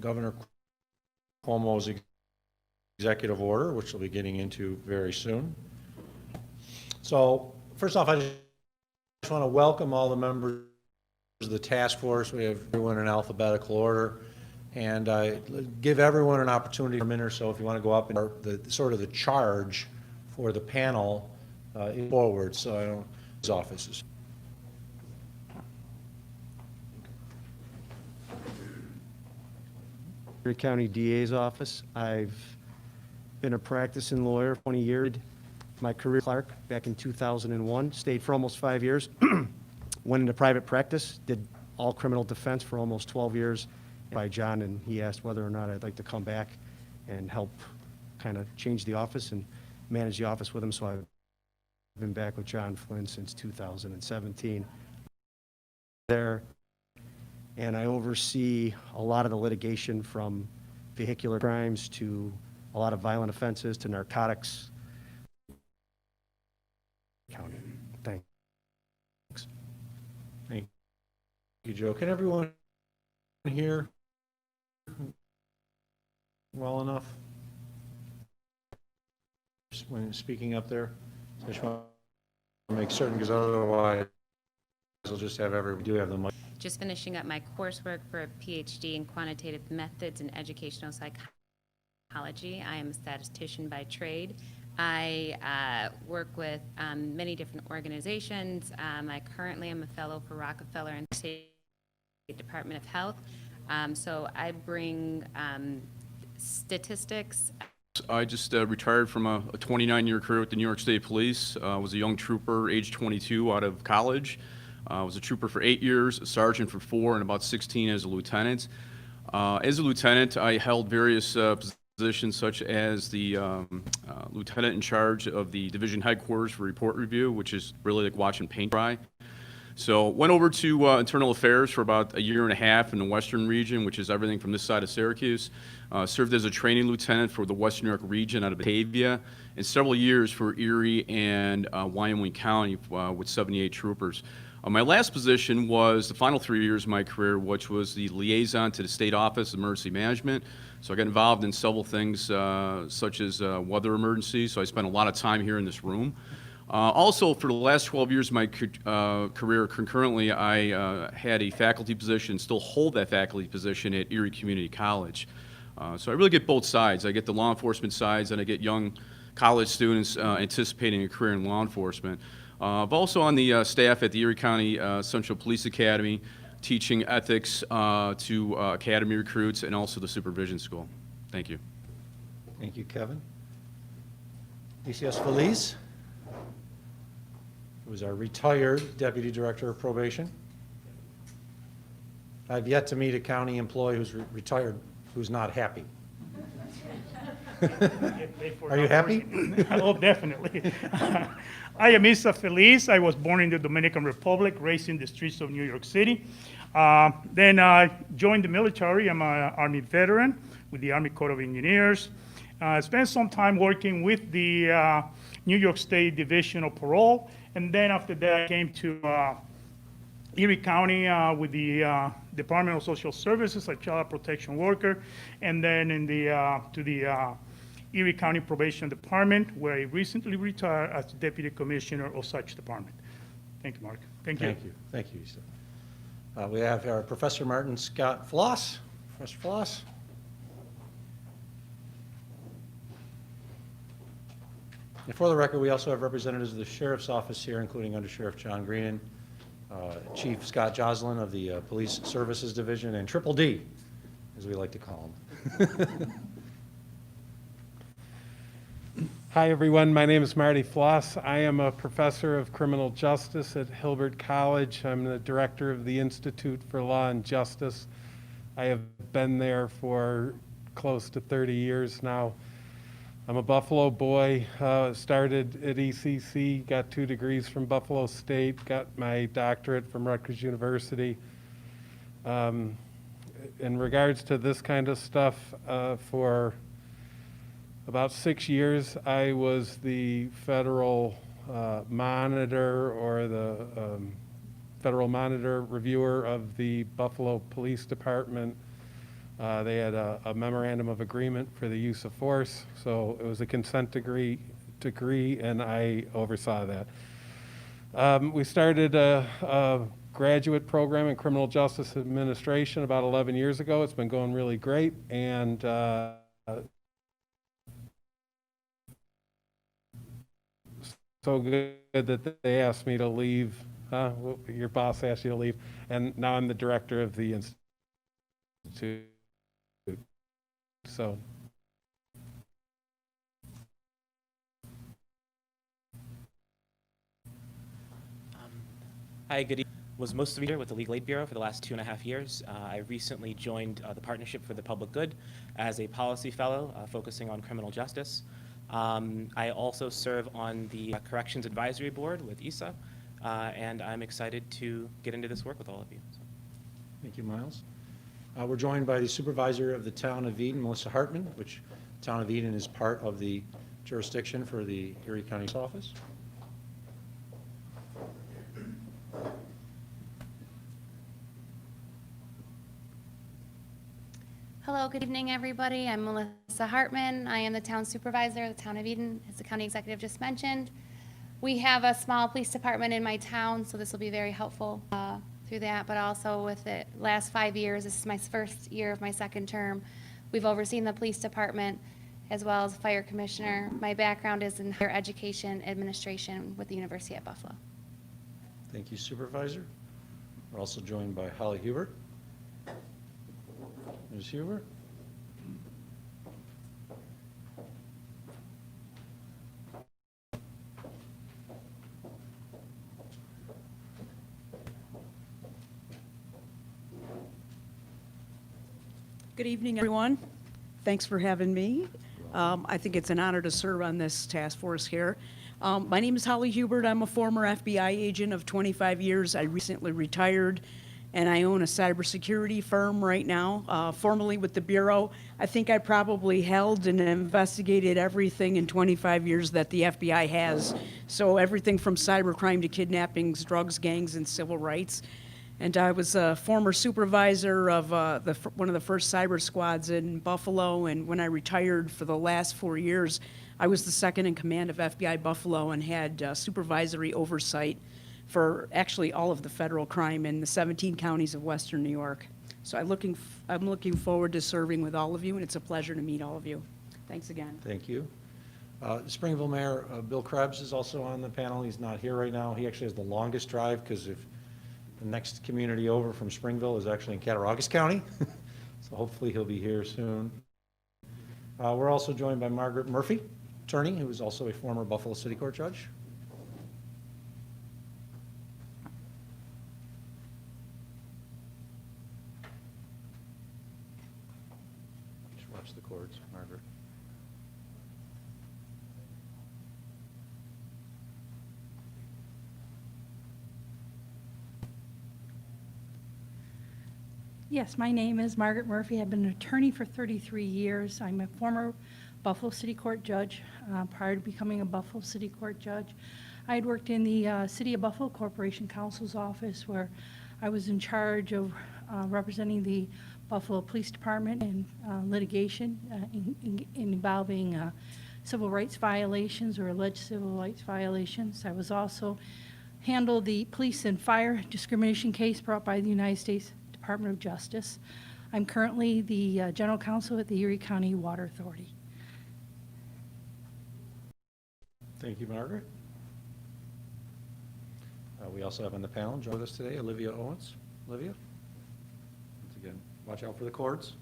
Governor Cuomo's executive order, which we'll be getting into very soon. So first off, I just want to welcome all the members of the task force. We have everyone in alphabetical order, and I give everyone an opportunity for a minute or so if you want to go up and the charge for the panel forward. So I don't his offices. Erie County DA's office. I've been a practicing lawyer for 20 years. My career clerk back in 2001, stayed for almost 5 years. Went into private practice, did all criminal defense for almost 12 years by John, and he asked whether or not I'd like to come back and help kind of change the office and manage the office with him. So I've been back with John Flynn since 2017 there. And I oversee a lot of the litigation from vehicular crimes to a lot of violent offenses to narcotics. County. Thanks. Thank you, Joe. Can everyone hear well enough when speaking up there? I just want to make certain, because otherwise we'll just have we do have the mic. Just finishing up my coursework for a PhD in quantitative methods and educational psychology. I am a statistician by trade. I work with many different organizations. I currently am a fellow for Rockefeller and State Department of Health. So I bring statistics. I just retired from a 29-year career with the New York State Police. I was a young trooper, age 22, out of college. I was a trooper for 8 years, a sergeant for 4, and about 16 as a lieutenant. As a lieutenant, I held various positions such as the lieutenant in charge of the division headquarters for report review, which is really like watching paint dry. So went over to internal affairs for about a year and a half in the western region, which is everything from this side of Syracuse. Served as a training lieutenant for the Western New York region out of Batavia, and several years for Erie and Wyoming County with 78 troopers. My last position was the final 3 years of my career, which was the liaison to the State Office of Emergency Management. So I got involved in several things such as weather emergencies, so I spent a lot of time here in this room. Also, for the last 12 years of my career, concurrently, I had a faculty position, still hold that faculty position at Erie Community College. So I really get both sides. I get the law enforcement sides, and I get young college students anticipating a career in law enforcement. I'm also on the staff at the Erie County Central Police Academy, teaching ethics to academy recruits and also the supervision school. Thank you. Thank you, Kevin. DCS Feliz, who is our retired Deputy Director of Probation. I've yet to meet a county employee who's retired who's not happy. Are you happy? Oh, definitely. I am Isa Feliz. I was born in the Dominican Republic, raised in the streets of New York City. Then I joined the military. I'm an Army veteran with the Army Corps of Engineers. Spent some time working with the New York State Division of Parole. And then after that, I came to Erie County with the Department of Social Services, a child protection worker. And then in to the Erie County Probation Department, where I recently retired as Deputy Commissioner of such department. Thank you, Mark. Thank you. Thank you. Thank you, Isa. We have our Professor Martin Scott Floss. Professor Floss. And for the record, we also have representatives of the Sheriff's Office here, including Under Sheriff John Greenan, Chief Scott Joslin of the Police Services Division, and Triple D, as we like to call him. Hi, everyone. My name is Marty Floss. I am a professor of criminal justice at Hubert College. I'm the director of the Institute for Law and Justice. I have been there for close to 30 years now. I'm a Buffalo boy, started at ECC, got 2 degrees from Buffalo State, got my doctorate from Rutgers University. In regards to this kind of stuff, for about 6 years, I was the federal monitor or the federal monitor reviewer of the Buffalo Police Department. They had a memorandum of agreement for the use of force, so it was a consent degree, and I oversaw that. We started a graduate program in criminal justice administration about 11 years ago. It's been going really great, and so good that they asked me to leave. Well, your boss asked you to leave, and now I'm the director of the institute. So. Hi, good evening. Was most of the year with the Legal Aid Bureau for the last 2.5 years. I recently joined the Partnership for the Public Good as a policy fellow focusing on criminal justice. I also serve on the Corrections Advisory Board with ESA, and I'm excited to get into this work with all of you. So. Thank you, Miles. We're joined by the supervisor of the town of Eden, Melissa Hartman, which town of Eden is part of the jurisdiction for the Erie County Office. Hello, good evening, everybody. I'm Melissa Hartman. I am the town supervisor of the town of Eden, as the county executive just mentioned. We have a small police department in my town, so this will be very helpful through that, but also with the last 5 years, this is my first year of my second term. We've overseen the police department as well as fire commissioner. My background is in higher education administration with the University at Buffalo. Thank you, Supervisor. We're also joined by Holly Hubert. Ms. Hubert? Good evening, everyone. Thanks for having me. I think it's an honor to serve on this task force here. My name is Holly Hubert. I'm a former FBI agent of 25 years. I recently retired, and I own a cybersecurity firm right now, formerly with the Bureau. I think I probably held and investigated everything in 25 years that the FBI has. So everything from cybercrime to kidnappings, drugs, gangs, and civil rights. And I was a former supervisor of one of the first cyber squads in Buffalo, and when I retired for the last 4 years, I was the second in command of FBI Buffalo and had supervisory oversight for actually all of the federal crime in the 17 counties of Western New York. So I'm looking forward to serving with all of you, and it's a pleasure to meet all of you. Thanks again. Thank you. Springville Mayor Bill Krebs is also on the panel. He's not here right now. He actually has the longest drive because if the next community over from Springville is actually in Cattaraugus County. So hopefully he'll be here soon. We're also joined by Margaret Murphy, attorney, who is also a former Buffalo City Court judge. Just watch the cords, Margaret. Yes, my name is Margaret Murphy. I've been an attorney for 33 years. I'm a former Buffalo City Court judge. Prior to becoming a Buffalo City Court judge, I had worked in the City of Buffalo Corporation Counsel's office, where I was in charge of representing the Buffalo Police Department in litigation involving civil rights violations or alleged civil rights violations. I was also handled the police and fire discrimination case brought by the United States Department of Justice. I'm currently the General Counsel at the Erie County Water Authority. Thank you, Margaret. We also have on the panel, join with us today, Olivia Owens. Olivia? Once again, watch out for the cords.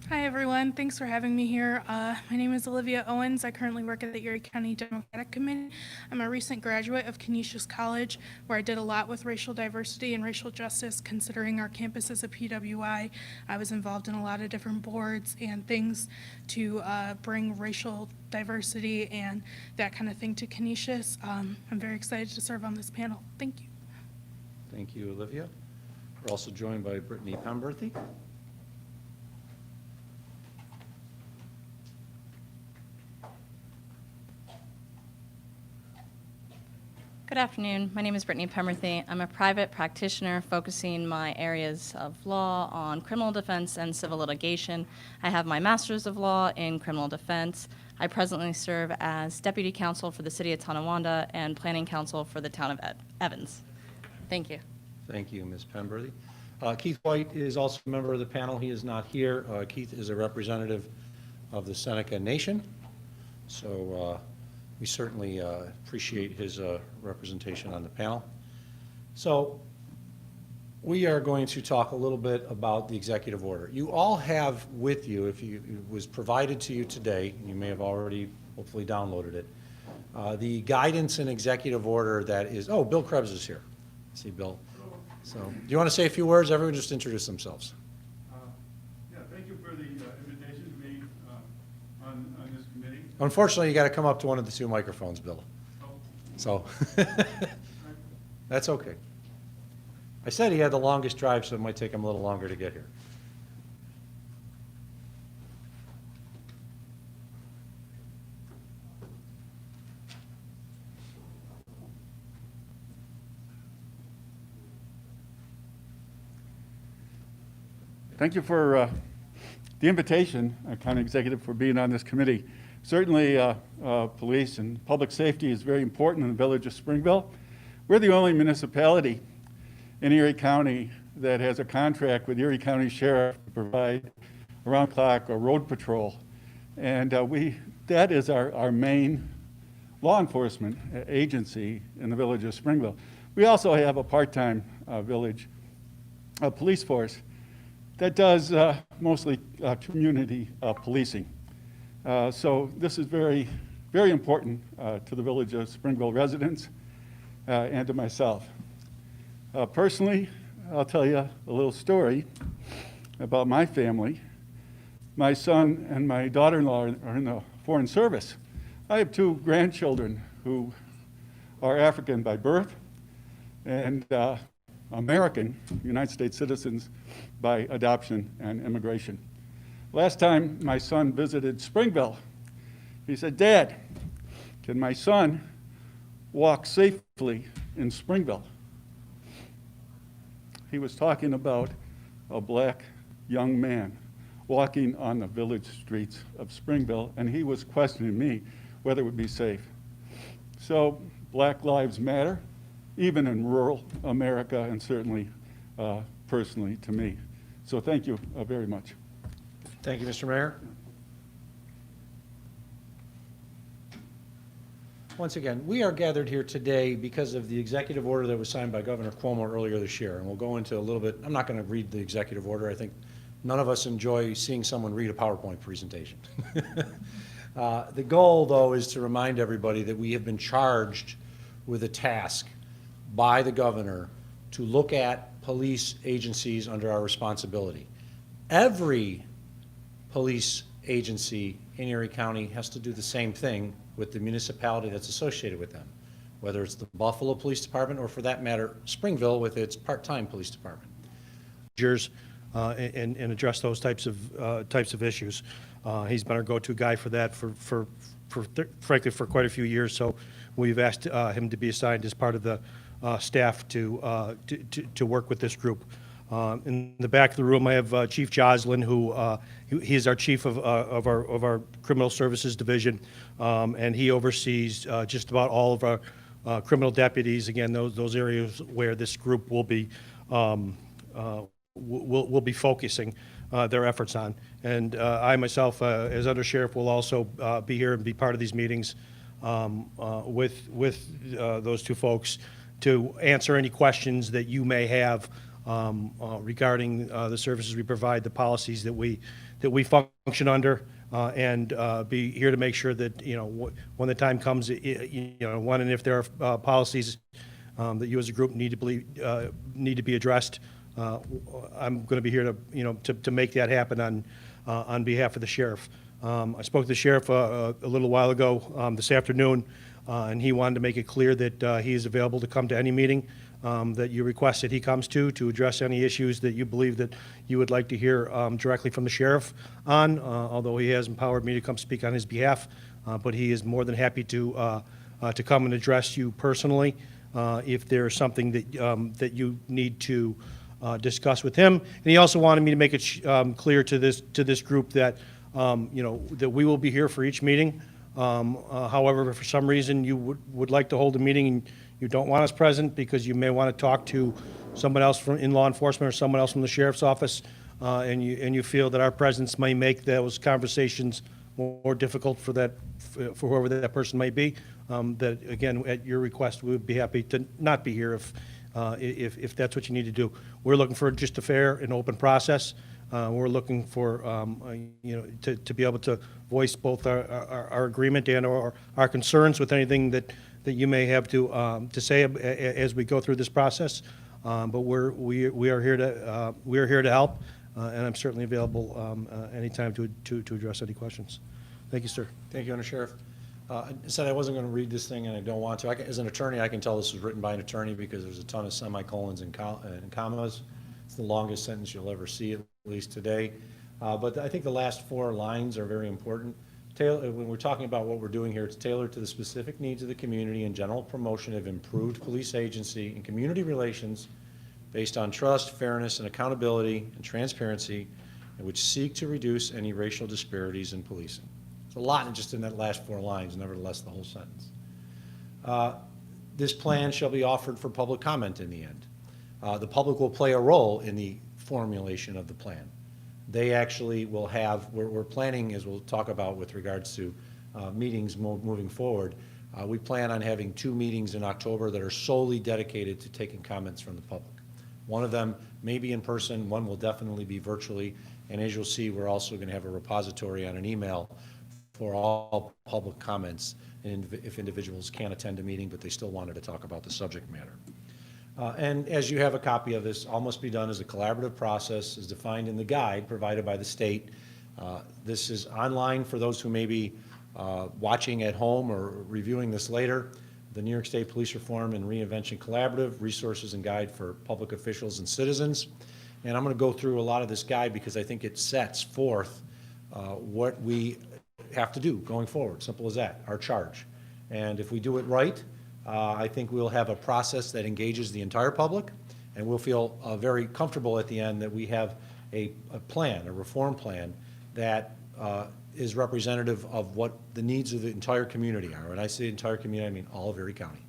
Hi, everyone. Thanks for having me here. My name is Olivia Owens. I currently work at the Erie County Democratic Committee. I'm a recent graduate of Canisius College, where I did a lot with racial diversity and racial justice. Considering our campus is a PWI, I was involved in a lot of different boards and things to bring racial diversity and that kind of thing to Canisius. I'm very excited to serve on this panel. Thank you. Thank you, Olivia. We're also joined by Brittany Pemberthy. Good afternoon. My name is Brittany Pemerthy. I'm a private practitioner focusing my areas of law on criminal defense and civil litigation. I have my master's of law in criminal defense. I presently serve as deputy counsel for the city of Tonawanda and planning counsel for the town of Evans. Thank you. Thank you, Ms. Penberthy. Keith White is also a member of the panel. He is not here. Keith is a representative of the Seneca Nation, so we certainly appreciate his representation on the panel. So we are going to talk a little bit about the executive order. You all have with you, if it was provided to you today, you may have already hopefully downloaded it, the guidance and executive order that is, oh, Bill Krebs is here. I see Bill. So do you want to say a few words? Everyone just introduce themselves. Yeah, thank you for the invitation to me on this committee. Unfortunately, you got to come up to one of the two microphones, Bill. So that's okay. I said he had the longest drive, so it might take him a little longer to get here. Thank you for the invitation, County Executive, for being on this committee. Certainly, police and public safety is very important in the village of Springville. We're the only municipality in Erie County that has a contract with Erie County Sheriff to provide around-the-clock road patrol. And that is our main law enforcement agency in the village of Springville. We also have a part-time village police force that does mostly community policing. So this is very, very important to the village of Springville residents and to myself. Personally, I'll tell you a little story about my family. My son and my daughter-in-law are in the foreign service. I have two grandchildren who are African by birth and American, United States citizens by adoption and immigration. Last time my son visited Springville, he said, "Dad, can my son walk safely in Springville?" He was talking about a black young man walking on the village streets of Springville, and he was questioning me whether it would be safe. So Black Lives Matter, even in rural America, and certainly personally to me. So thank you very much. Thank you, Mr. Mayor. Once again, we are gathered here today because of the executive order that was signed by Governor Cuomo earlier this year. And we'll go into a little bit, I'm not going to read the executive order. I think none of us enjoy seeing someone read a PowerPoint presentation. The goal, though, is to remind everybody that we have been charged with a task by the governor to look at police agencies under our responsibility. Every police agency in Erie County has to do the same thing with the municipality that's associated with them, whether it's the Buffalo Police Department or, for that matter, Springville with its part-time police department. And address those types of issues. He's been our go-to guy for that frankly for quite a few years. So we've asked him to be assigned as part of the staff to work with this group. In the back of the room, I have Chief Joslin, who he is our chief of our criminal services division, and he oversees just about all of our criminal deputies. Again, those areas where this group will be focusing their efforts on. And I myself, as under sheriff, will also be here and be part of these meetings with those two folks to answer any questions that you may have regarding the services we provide, the policies that we function under, and be here to make sure that, when the time comes, when and if there are policies that you as a group need to be addressed, I'm going to be here to make that happen on behalf of the sheriff. I spoke to the sheriff a little while ago this afternoon, and he wanted to make it clear that he is available to come to any meeting that you request that he comes to address any issues that you believe that you would like to hear directly from the sheriff on, although he has empowered me to come speak on his behalf. But he is more than happy to come and address you personally if there's something that you need to discuss with him. And he also wanted me to make it clear to this group that, that we will be here for each meeting. However, if for some reason you would like to hold a meeting and you don't want us present because you may want to talk to someone else in law enforcement or someone else from the sheriff's office, and you feel that our presence may make those conversations more difficult for whoever that person might be, that again, at your request, we would be happy to not be here if that's what you need to do. We're looking for just a fair and open process. We're looking for to be able to voice both our agreement and our concerns with anything that you may have to say as we go through this process. But we are here to help, and I'm certainly available anytime to address any questions. Thank you, sir. Thank you, Under Sheriff. I said I wasn't going to read this thing, and I don't want to. As an attorney, I can tell this was written by an attorney because there's a ton of semicolons and commas. It's the longest sentence you'll ever see, at least today. But I think the last 4 lines are very important. When we're talking about what we're doing here, it's tailored to the specific needs of the community and general promotion of improved police agency and community relations based on trust, fairness, and accountability and transparency, and which seek to reduce any racial disparities in policing. It's a lot just in that last 4 lines, nevertheless, the whole sentence. This plan shall be offered for public comment in the end. The public will play a role in the formulation of the plan. They actually will have, we're planning, as we'll talk about with regards to meetings moving forward, we plan on having 2 meetings in October that are solely dedicated to taking comments from the public. One of them may be in person, one will definitely be virtually, and as you'll see, we're also going to have a repository on an email for all public comments, and if individuals can't attend a meeting but they still wanted to talk about the subject matter. And as you have a copy of this, all must be done as a collaborative process as defined in the guide provided by the state. This is online for those who may be watching at home or reviewing this later. The New York State Police Reform and Reinvention Collaborative, Resources and Guide for Public Officials and Citizens. And I'm going to go through a lot of this guide because I think it sets forth what we have to do going forward. Simple as that, our charge. And if we do it right, I think we'll have a process that engages the entire public, and we'll feel very comfortable at the end that we have a plan, a reform plan that is representative of what the needs of the entire community are. When I say entire community, I mean all of Erie County,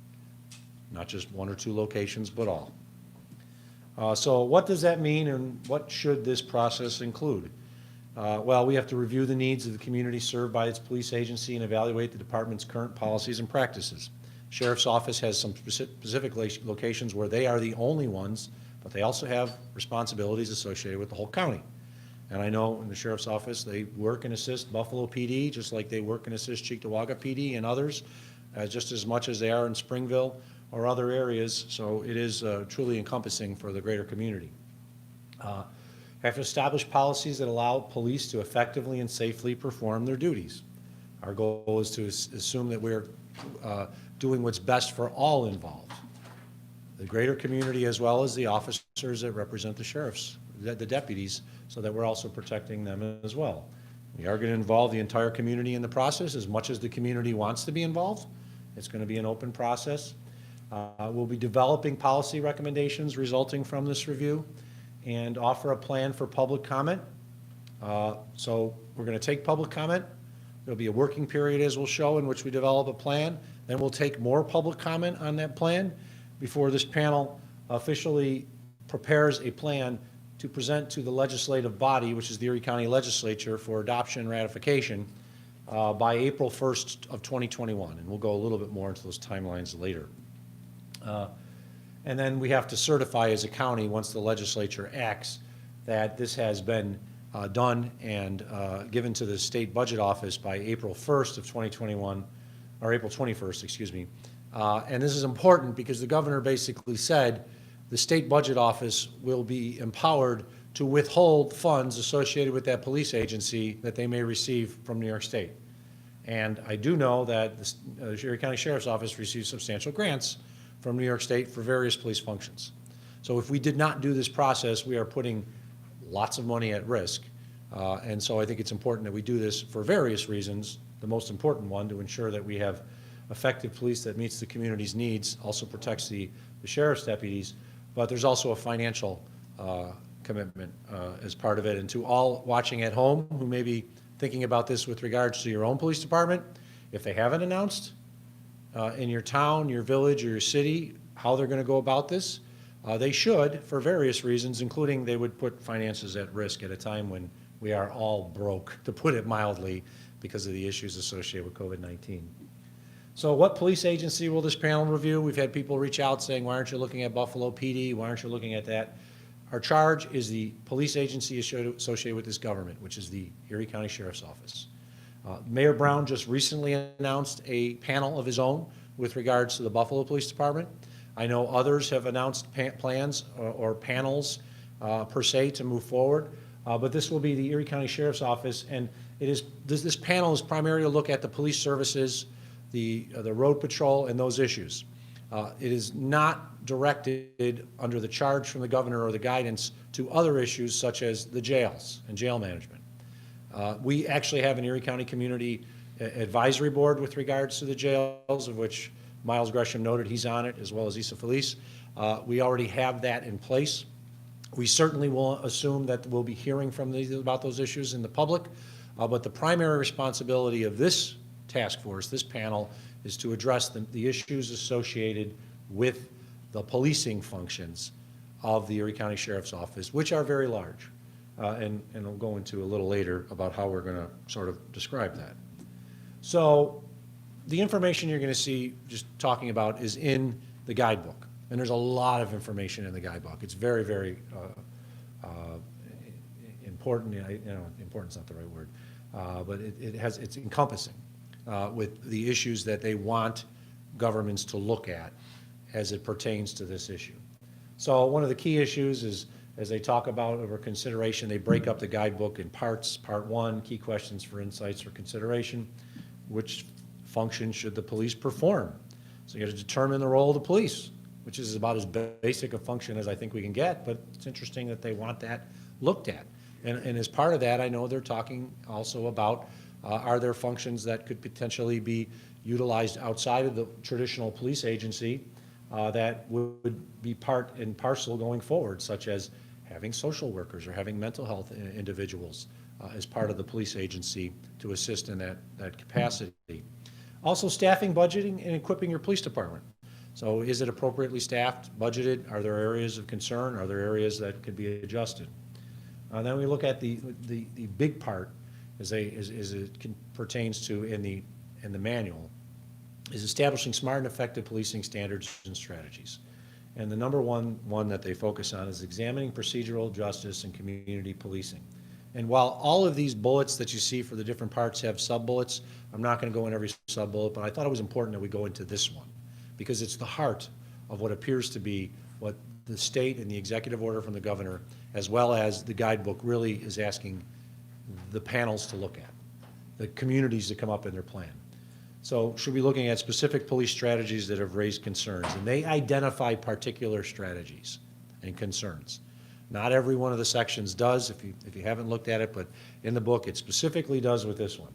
not just 1 or 2 locations, but all. So what does that mean, and what should this process include? Well, we have to review the needs of the community served by its police agency and evaluate the department's current policies and practices. Sheriff's Office has some specific locations where they are the only ones, but they also have responsibilities associated with the whole county. And I know in the Sheriff's Office, they work and assist Buffalo PD, just like they work and assist Cheektowaga PD and others, just as much as they are in Springville or other areas. So it is truly encompassing for the greater community. Have to establish policies that allow police to effectively and safely perform their duties. Our goal is to assume that we're doing what's best for all involved, the greater community as well as the officers that represent the sheriffs, the deputies, so that we're also protecting them as well. We are going to involve the entire community in the process as much as the community wants to be involved. It's going to be an open process. We'll be developing policy recommendations resulting from this review and offer a plan for public comment. So we're going to take public comment. There'll be a working period, as we'll show, in which we develop a plan. Then we'll take more public comment on that plan before this panel officially prepares a plan to present to the legislative body, which is the Erie County Legislature, for adoption and ratification by April 1st of 2021. And we'll go a little bit more into those timelines later. And then we have to certify as a county, once the legislature acts, that this has been done and given to the state budget office by April 1st of 2021, or April 21st, excuse me. And this is important because the governor basically said the state budget office will be empowered to withhold funds associated with that police agency that they may receive from New York State. And I do know that the Erie County Sheriff's Office receives substantial grants from New York State for various police functions. So if we did not do this process, we are putting lots of money at risk. And so I think it's important that we do this for various reasons. The most important one, to ensure that we have effective police that meets the community's needs, also protects the sheriff's deputies, but there's also a financial commitment as part of it. And to all watching at home who may be thinking about this with regards to your own police department, if they haven't announced in your town, your village, or your city how they're going to go about this, they should, for various reasons, including they would put finances at risk at a time when we are all broke, to put it mildly, because of the issues associated with COVID-19. So what police agency will this panel review? We've had people reach out saying, why aren't you looking at Buffalo PD? Why aren't you looking at that? Our charge is the police agency associated with this government, which is the Erie County Sheriff's Office. Mayor Brown just recently announced a panel of his own with regards to the Buffalo Police Department. I know others have announced plans or panels per se to move forward, but this will be the Erie County Sheriff's Office, and this panel is primarily to look at the police services, the road patrol, and those issues. It is not directed under the charge from the governor or the guidance to other issues such as the jails and jail management. We actually have an Erie County Community Advisory Board with regards to the jails, of which Miles Gresham noted he's on it, as well as Issa Felice. We already have that in place. We certainly will assume that we'll be hearing from about those issues in the public, but the primary responsibility of this task force, this panel, is to address the issues associated with the policing functions of the Erie County Sheriff's Office, which are very large. And I'll go into a little later about how we're going to sort of describe that. So the information you're going to see just talking about is in the guidebook. And there's a lot of information in the guidebook. It's very, very important. Important's not the right word, but it's encompassing with the issues that they want governments to look at as it pertains to this issue. So one of the key issues is, as they talk about over consideration, they break up the guidebook in parts. Part 1, key questions for insights for consideration. Which function should the police perform? So you got to determine the role of the police, which is about as basic a function as I think we can get, but it's interesting that they want that looked at. And as part of that, I know they're talking also about are there functions that could potentially be utilized outside of the traditional police agency that would be part and parcel going forward, such as having social workers or having mental health individuals as part of the police agency to assist in that capacity. Also, staffing, budgeting, and equipping your police department. So is it appropriately staffed, budgeted? Are there areas of concern? Are there areas that could be adjusted? Then we look at the big part as it pertains to in the manual, is establishing smart and effective policing standards and strategies. And the number one that they focus on is examining procedural justice and community policing. And while all of these bullets that you see for the different parts have sub-bullets, I'm not going to go in every sub-bullet, but I thought it was important that we go into this one because it's the heart of what appears to be what the state and the executive order from the governor, as well as the guidebook, really is asking the panels to look at, the communities to come up in their plan. So should be looking at specific police strategies that have raised concerns, and they identify particular strategies and concerns. Not every one of the sections does, if you haven't looked at it, but in the book it specifically does with this one.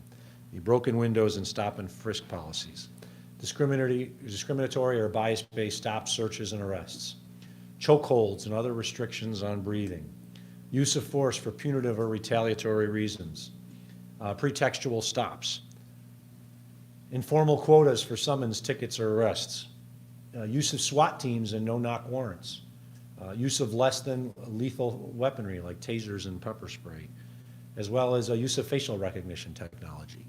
The broken windows and stop and frisk policies. Discriminatory or bias-based stop, searches, and arrests. Chokeholds and other restrictions on breathing. Use of force for punitive or retaliatory reasons. Pretextual stops. Informal quotas for summons, tickets, or arrests. Use of SWAT teams and no-knock warrants. Use of less than lethal weaponry like tasers and pepper spray, as well as use of facial recognition technology.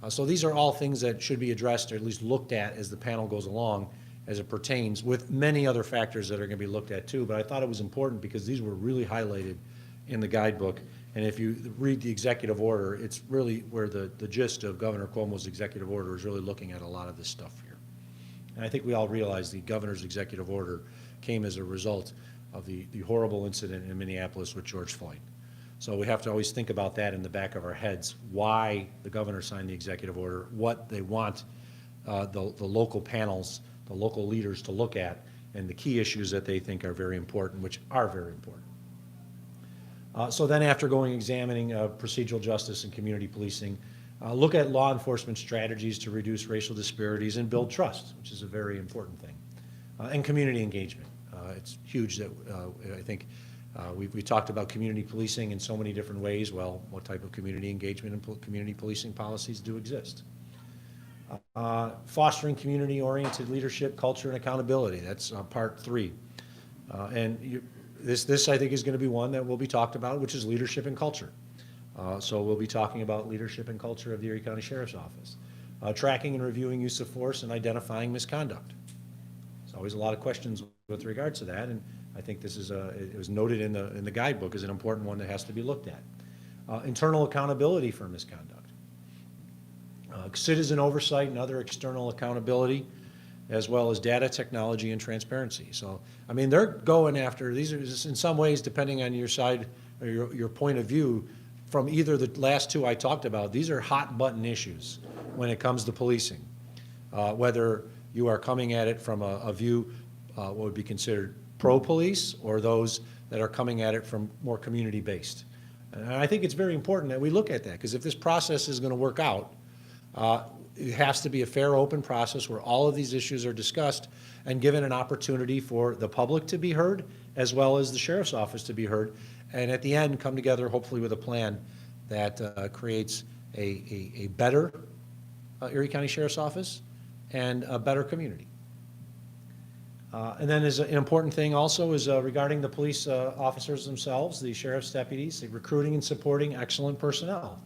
So these are all things that should be addressed or at least looked at as the panel goes along as it pertains, with many other factors that are going to be looked at too. But I thought it was important because these were really highlighted in the guidebook. And if you read the executive order, it's really where the gist of Governor Cuomo's executive order is really looking at a lot of this stuff here. And I think we all realize the governor's executive order came as a result of the horrible incident in Minneapolis with George Floyd. So we have to always think about that in the back of our heads, why the governor signed the executive order, what they want the local panels, the local leaders to look at, and the key issues that they think are very important, which are very important. So then after examining procedural justice and community policing, Look at law enforcement strategies to reduce racial disparities and build trust, which is a very important thing. And community engagement. It's huge that I think we talked about community policing in so many different ways. Well, what type of community engagement and community policing policies do exist? Fostering community-oriented leadership, culture, and accountability. That's part 3. This I think is going to be one that will be talked about, which is leadership and culture. So we'll be talking about leadership and culture of the Erie County Sheriff's Office. Tracking and reviewing use of force and identifying misconduct. There's always a lot of questions with regards to that, and I think this is it was noted in the guidebook as an important one that has to be looked at. Internal accountability for misconduct. Citizen oversight and other external accountability, as well as data technology and transparency. So, I mean, they're going after, these are in some ways, depending on your side or your point of view, from either the last 2 I talked about, these are hot button issues when it comes to policing. Whether you are coming at it from a view, what would be considered pro-police, or those that are coming at it from more community-based. And I think it's very important that we look at that, because if this process is going to work out, it has to be a fair, open process where all of these issues are discussed and given an opportunity for the public to be heard, as well as the Sheriff's Office to be heard, and at the end, come together hopefully with a plan that creates a better Erie County Sheriff's Office and a better community. And then an important thing also is regarding the police officers themselves, the sheriff's deputies, recruiting and supporting excellent personnel.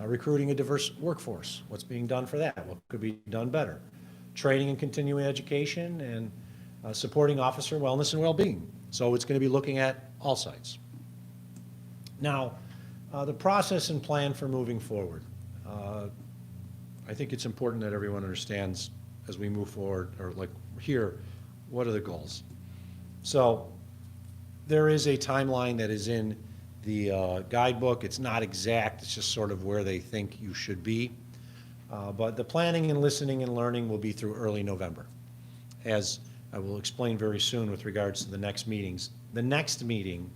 Recruiting a diverse workforce, what's being done for that, what could be done better. Training and continuing education, and supporting officer wellness and well-being. So it's going to be looking at all sides. Now, the process and plan for moving forward. I think it's important that everyone understands as we move forward, or like here, what are the goals? So there is a timeline that is in the guidebook. It's not exact, it's just sort of where they think you should be. But the planning and listening and learning will be through early November. As I will explain very soon with regards to the next meetings. The next meeting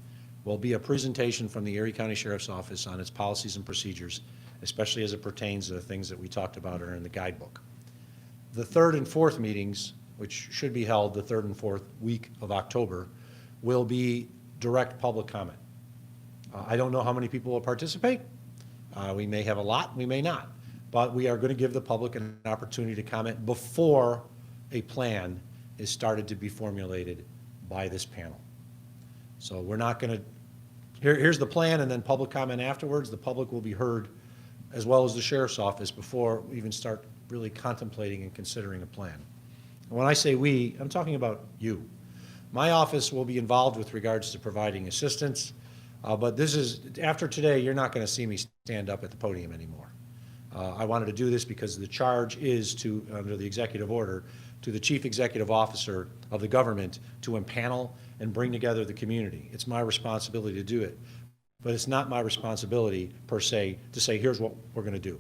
will be a presentation from the Erie County Sheriff's Office on its policies and procedures, especially as it pertains to the things that we talked about are in the guidebook. The 3rd and 4th meetings, which should be held the 3rd and 4th week of October, will be direct public comment. I don't know how many people will participate. We may have a lot, we may not. But we are going to give the public an opportunity to comment before a plan is started to be formulated by this panel. So we're not going to, here's the plan and then public comment afterwards. The public will be heard, as well as the Sheriff's Office, before we even start really contemplating and considering a plan. And when I say we, I'm talking about you. My office will be involved with regards to providing assistance, but this is, after today, you're not going to see me stand up at the podium anymore. I wanted to do this because the charge is to, under the executive order, to the Chief Executive Officer of the government to empanel and bring together the community. It's my responsibility to do it, but it's not my responsibility, per se, to say, here's what we're going to do.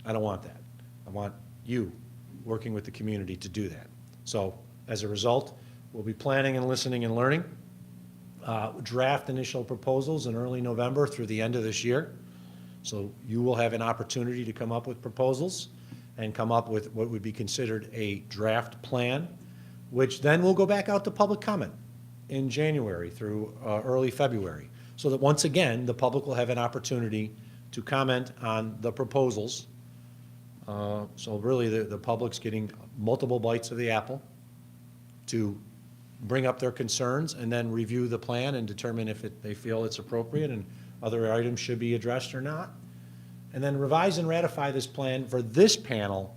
I don't want that. I want you working with the community to do that. So, as a result, we'll be planning and listening and learning. Draft initial proposals in early November through the end of this year. So you will have an opportunity to come up with proposals and come up with what would be considered a draft plan, which then will go back out to public comment in January through early February. So that once again, the public will have an opportunity to comment on the proposals. So really the public's getting multiple bites of the apple to bring up their concerns and then review the plan and determine if they feel it's appropriate and other items should be addressed or not. And then revise and ratify this plan for this panel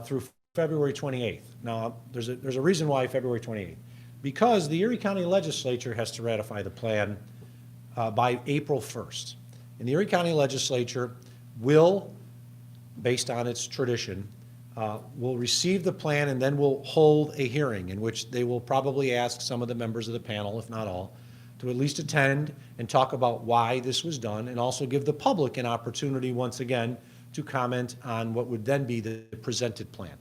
through February 28th. Now, there's a reason why February 28th. Because the Erie County Legislature has to ratify the plan by April 1st. And the Erie County Legislature will, based on its tradition, will receive the plan and then will hold a hearing in which they will probably ask some of the members of the panel, if not all, to at least attend and talk about why this was done, and also give the public an opportunity once again to comment on what would then be the presented plan.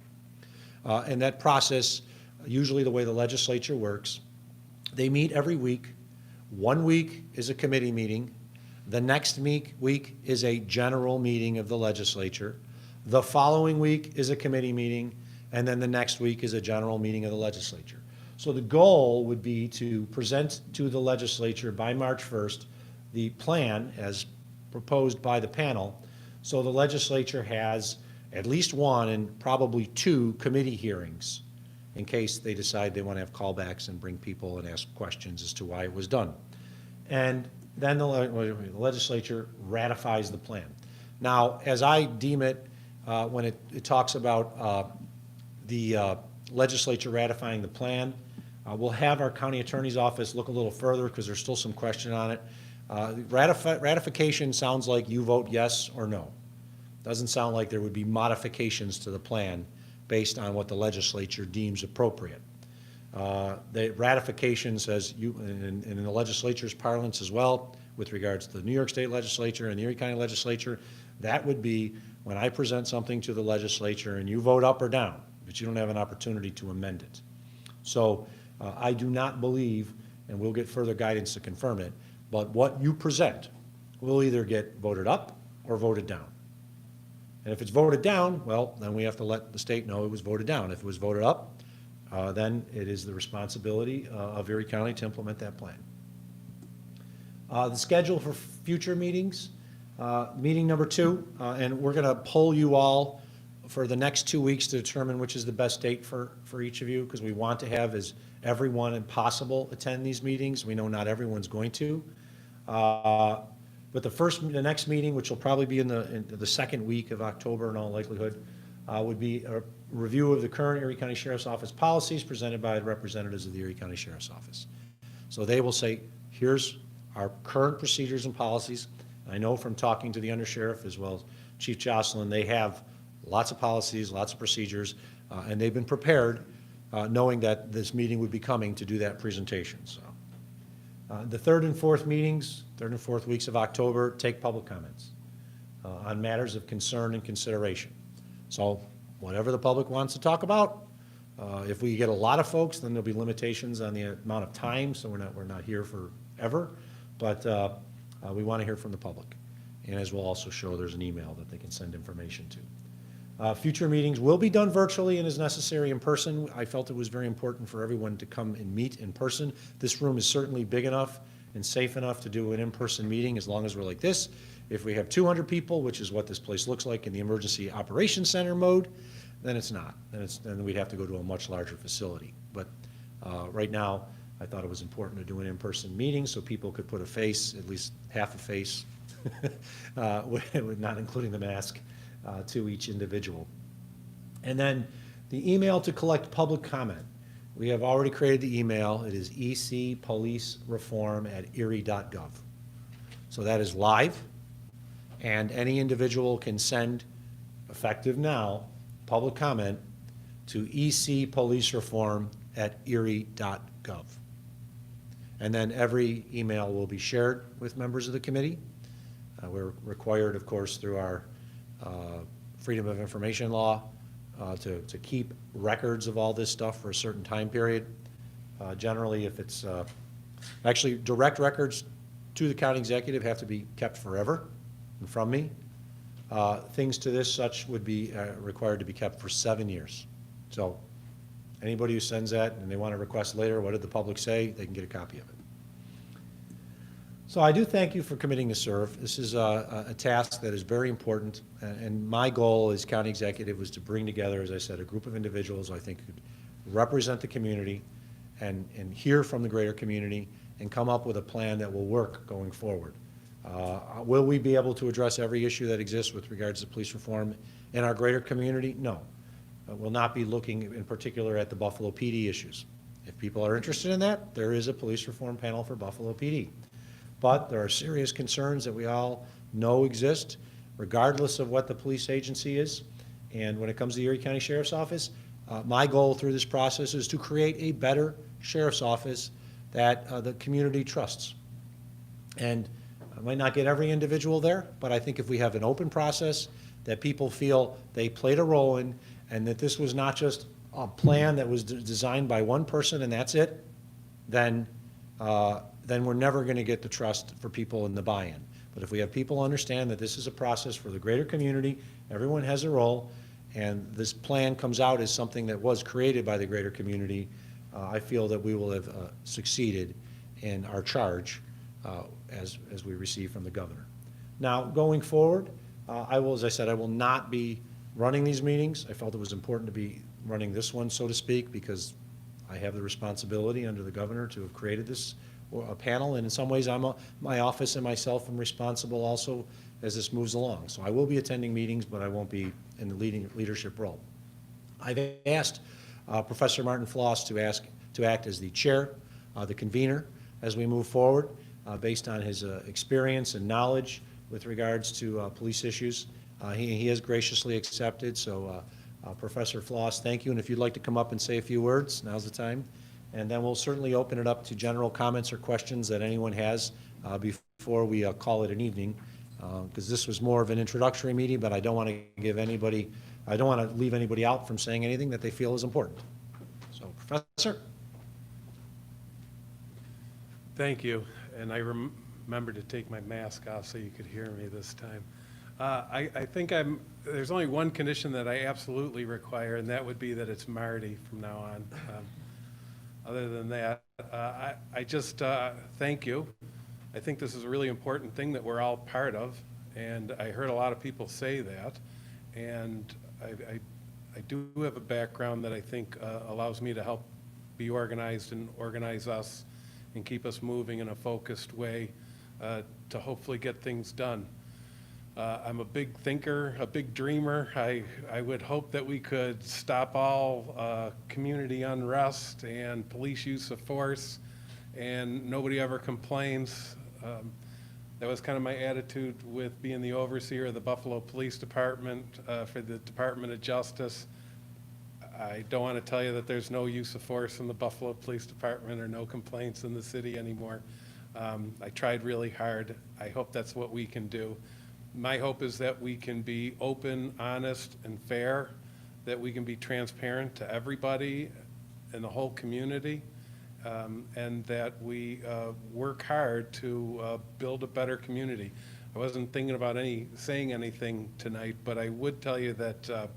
And that process, usually the way the legislature works, they meet every week. 1 week is a committee meeting. The next week is a general meeting of the legislature. The following week is a committee meeting, and then the next week is a general meeting of the legislature. So the goal would be to present to the legislature by March 1st the plan as proposed by the panel, so the legislature has at least one and probably two committee hearings in case they decide they want to have callbacks and bring people and ask questions as to why it was done. And then the legislature ratifies the plan. Now, as I deem it, when it talks about the legislature ratifying the plan, we'll have our county attorney's office look a little further because there's still some question on it. Ratification sounds like you vote yes or no. Doesn't sound like there would be modifications to the plan based on what the legislature deems appropriate. The ratification says you, and in the legislature's parlance as well, with regards to the New York State Legislature and the Erie County Legislature, that would be when I present something to the legislature and you vote up or down, but you don't have an opportunity to amend it. So I do not believe, and we'll get further guidance to confirm it, but what you present will either get voted up or voted down. And if it's voted down, well, then we have to let the state know it was voted down. If it was voted up, then it is the responsibility of Erie County to implement that plan. The schedule for future meetings, meeting number 2, and we're going to poll you all for the next 2 weeks to determine which is the best date for each of you, because we want to have as everyone possible attend these meetings. We know not everyone's going to. But the next meeting, which will probably be in the second week of October in all likelihood, would be a review of the current Erie County Sheriff's Office policies presented by the representatives of the Erie County Sheriff's Office. So they will say, here's our current procedures and policies. I know from talking to the undersheriff as well as Chief Jocelyn, they have lots of policies, lots of procedures, and they've been prepared knowing that this meeting would be coming to do that presentation. So the third and fourth weeks of October, take public comments on matters of concern and consideration. So whatever the public wants to talk about, if we get a lot of folks, then there'll be limitations on the amount of time, so we're not here forever, but we want to hear from the public. And as we'll also show, there's an email that they can send information to. Future meetings will be done virtually and as necessary in person. I felt it was very important for everyone to come and meet in person. This room is certainly big enough and safe enough to do an in-person meeting as long as we're like this. If we have 200 people, which is what this place looks like in the emergency operations center mode, then it's not. Then we'd have to go to a much larger facility. But right now, I thought it was important to do an in-person meeting so people could put a face, at least half a face, not including the mask, to each individual. And then the email to collect public comment. We have already created the email. It is ecpolicereform@erie.gov. So that is live, and any individual can send, effective now, public comment to ecpolicereform@erie.gov. And then every email will be shared with members of the committee. We're required, of course, through our Freedom of Information law to keep records of all this stuff for a certain time period. Generally, if it's actually direct records to the county executive have to be kept forever and from me. Things to this such would be required to be kept for 7 years. So anybody who sends that and they want to request later, what did the public say, they can get a copy of it. So I do thank you for committing to serve. This is a task that is very important, and my goal as county executive was to bring together, as I said, a group of individuals I think could represent the community and hear from the greater community and come up with a plan that will work going forward. Will we be able to address every issue that exists with regards to police reform in our greater community? No. We'll not be looking in particular at the Buffalo PD issues. If people are interested in that, there is a police reform panel for Buffalo PD. But there are serious concerns that we all know exist, regardless of what the police agency is. And when it comes to the Erie County Sheriff's Office, my goal through this process is to create a better sheriff's office that the community trusts. And I might not get every individual there, but I think if we have an open process that people feel they played a role in, and that this was not just a plan that was designed by one person and that's it, then we're never going to get the trust for people in the buy-in. But if we have people understand that this is a process for the greater community, everyone has a role, and this plan comes out as something that was created by the greater community, I feel that we will have succeeded in our charge as we receive from the governor. Now, going forward, I will, as I said, I will not be running these meetings. I felt it was important to be running this one, so to speak, because I have the responsibility under the governor to have created this panel, and in some ways, my office and myself am responsible also as this moves along. So I will be attending meetings, but I won't be in the leadership role. I've asked Professor Martin Floss to act as the chair, the convener, as we move forward, based on his experience and knowledge with regards to police issues. He has graciously accepted, so Professor Floss, thank you, and if you'd like to come up and say a few words, now's the time. And then we'll certainly open it up to general comments or questions that anyone has before we call it an evening, because this was more of an introductory meeting, but I don't want to I don't want to leave anybody out from saying anything that they feel is important. So, Professor? Thank you, and I remembered to take my mask off so you could hear me this time. I think there's only one condition that I absolutely require, and that would be that it's Marty from now on. Other than that, I just thank you. I think this is a really important thing that we're all part of, and I heard a lot of people say that, and I do have a background that I think allows me to help be organized and organize us and keep us moving in a focused way to hopefully get things done. I'm a big thinker, a big dreamer. I would hope that we could stop all community unrest and police use of force, and nobody ever complains. That was kind of my attitude with being the overseer of the Buffalo Police Department for the Department of Justice. I don't want to tell you that there's no use of force in the Buffalo Police Department or no complaints in the city anymore. I tried really hard. I hope that's what we can do. My hope is that we can be open, honest, and fair, that we can be transparent to everybody in the whole community, and that we work hard to build a better community. I wasn't thinking about saying anything tonight, but I would tell you that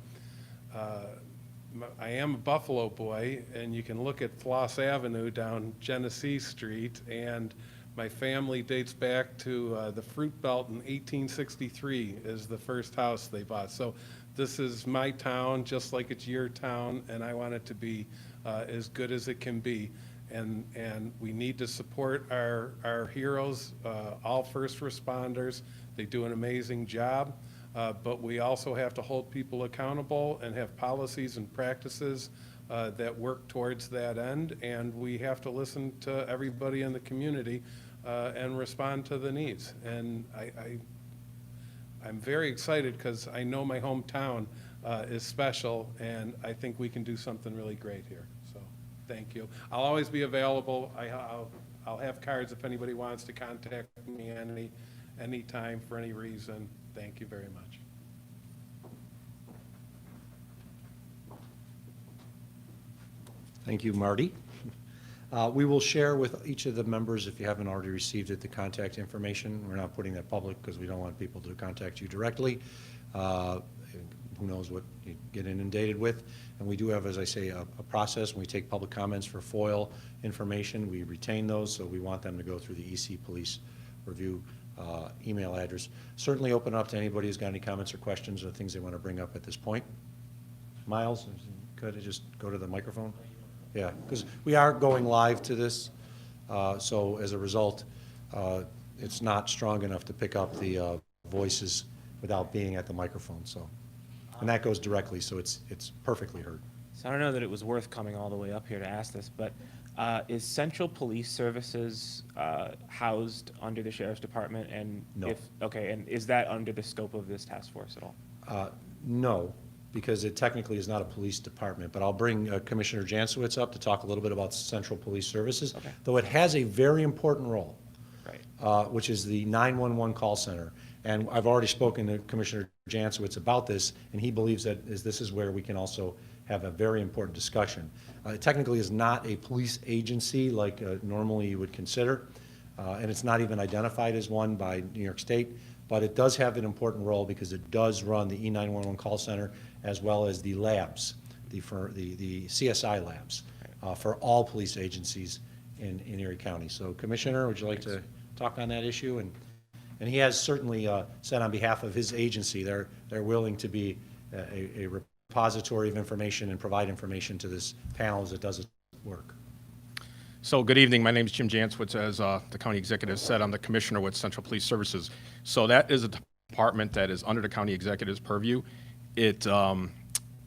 I am a Buffalo boy, and you can look at Floss Avenue down Genesee Street, and my family dates back to the Fruit Belt in 1863 is the first house they bought. So this is my town, just like it's your town, and I want it to be as good as it can be. And we need to support our heroes, all first responders. They do an amazing job, but we also have to hold people accountable and have policies and practices that work towards that end, and we have to listen to everybody in the community and respond to the needs. And I'm very excited because I know my hometown is special, and I think we can do something really great here. So thank you. I'll always be available. I'll have cards if anybody wants to contact me any time for any reason. Thank you very much. Thank you, Marty. We will share with each of the members, if you haven't already received it, the contact information. We're not putting that public because we don't want people to contact you directly. Who knows what you get inundated with. And we do have, as I say, a process. When we take public comments for FOIL information, we retain those, so we want them to go through the EC Police Review email address. Certainly open up to anybody who's got any comments or questions or things they want to bring up at this point. Miles, could I just go to the microphone? Yeah, because we are going live to this, so as a result, it's not strong enough to pick up the voices without being at the microphone. So, and that goes directly, so it's perfectly heard. So I don't know that it was worth coming all the way up here to ask this, but is Central Police Services housed under the Sheriff's Department? And No. Okay, and is that under the scope of this task force at all? No, because it technically is not a police department, but I'll bring Commissioner Jancewicz up to talk a little bit about Central Police Services, Okay. though it has a very important role, Right. which is the 911 call center. And I've already spoken to Commissioner Jancewicz about this, and he believes that this is where we can also have a very important discussion. It technically is not a police agency like normally you would consider. and it's not even identified as one by New York State, but it does have an important role because it does run the E911 call center as well as the labs, the CSI labs for all police agencies in Erie County. So Commissioner, would you like to talk on that issue? And he has certainly said on behalf of his agency, they're willing to be a repository of information and provide information to this panel as it does its work. So good evening. My name is Jim Janswitz. As the county executive said, I'm the commissioner with Central Police Services. So that is a department that is under the county executive's purview. It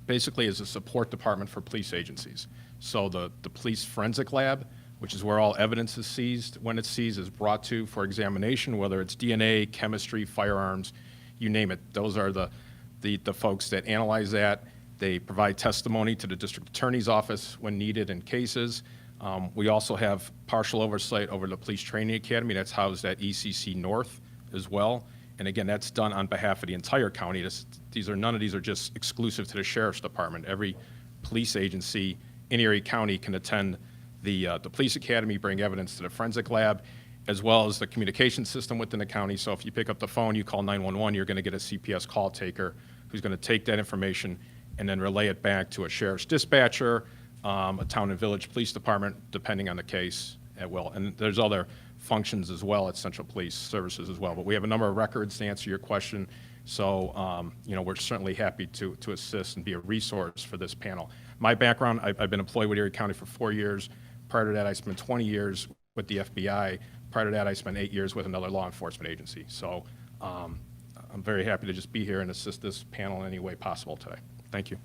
basically is a support department for police agencies. So the police forensic lab, which is where all evidence is seized, when it's seized, is brought to for examination, whether it's DNA, chemistry, firearms, you name it. Those are the folks that analyze that. They provide testimony to the district attorney's office when needed in cases. We also have partial oversight over the Police Training Academy. That's housed at ECC North as well. And again, that's done on behalf of the entire county. None of these are just exclusive to the Sheriff's Department. Every police agency in Erie County can attend the Police Academy, bring evidence to the forensic lab, as well as the communication system within the county. So if you pick up the phone, you call 911, you're going to get a CPS call taker who's going to take that information and then relay it back to a sheriff's dispatcher, a town and village police department, depending on the case at will. And there's other functions as well at Central Police Services as well. But we have a number of records to answer your question. So, we're certainly happy to assist and be a resource for this panel. My background, I've been employed with Erie County for 4 years. Prior to that, I spent 20 years with the FBI. Prior to that, I spent 8 years with another law enforcement agency. So I'm very happy to just be here and assist this panel in any way possible today. Thank you.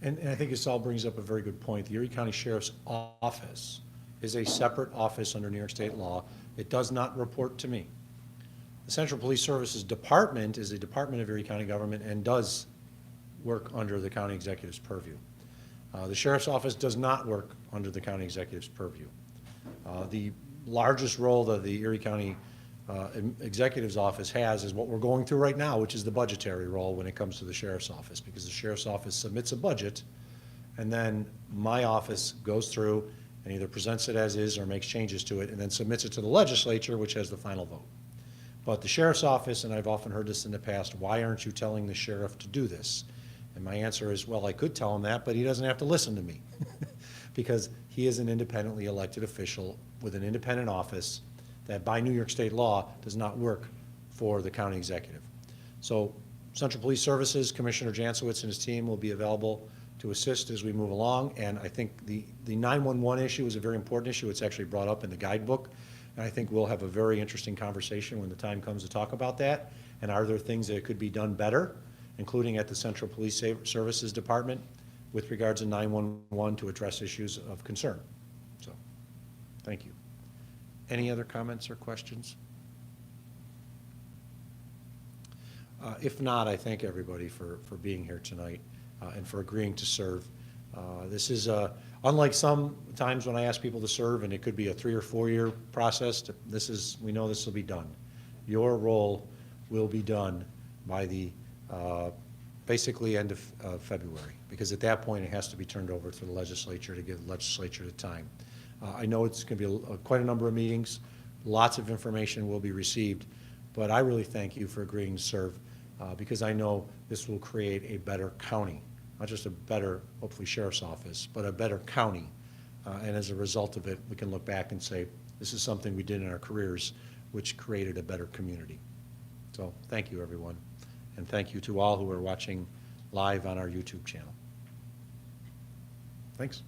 And I think this all brings up a very good point. The Erie County Sheriff's Office is a separate office under New York State law. It does not report to me. The Central Police Services Department is a department of Erie County government and does work under the county executive's purview. The Sheriff's Office does not work under the county executive's purview. The largest role that the Erie County Executive's Office has is what we're going through right now, which is the budgetary role when it comes to the Sheriff's Office, because the Sheriff's Office submits a budget, and then my office goes through and either presents it as is or makes changes to it, and then submits it to the legislature, which has the final vote. But the Sheriff's Office, and I've often heard this in the past, why aren't you telling the sheriff to do this? And my answer is, well, I could tell him that, but he doesn't have to listen to me because he is an independently elected official with an independent office that by New York State law does not work for the county executive. So Central Police Services, Commissioner Jansowitz and his team will be available to assist as we move along. And I think the 911 issue is a very important issue. It's actually brought up in the guidebook. And I think we'll have a very interesting conversation when the time comes to talk about that. And are there things that could be done better, including at the Central Police Services Department with regards to 911 to address issues of concern. So, thank you. Any other comments or questions? If not, I thank everybody for being here tonight and for agreeing to serve. This is, unlike some times when I ask people to serve and it could be a 3 or 4 year process, we know this will be done. Your role will be done by the basically end of February, because at that point it has to be turned over to the legislature to give the legislature the time. I know it's going to be quite a number of meetings, lots of information will be received, but I really thank you for agreeing to serve because I know this will create a better county, not just a better, hopefully, sheriff's office, but a better county. And as a result of it, we can look back and say, this is something we did in our careers, which created a better community. So thank you, everyone. And thank you to all who are watching live on our YouTube channel. Thanks.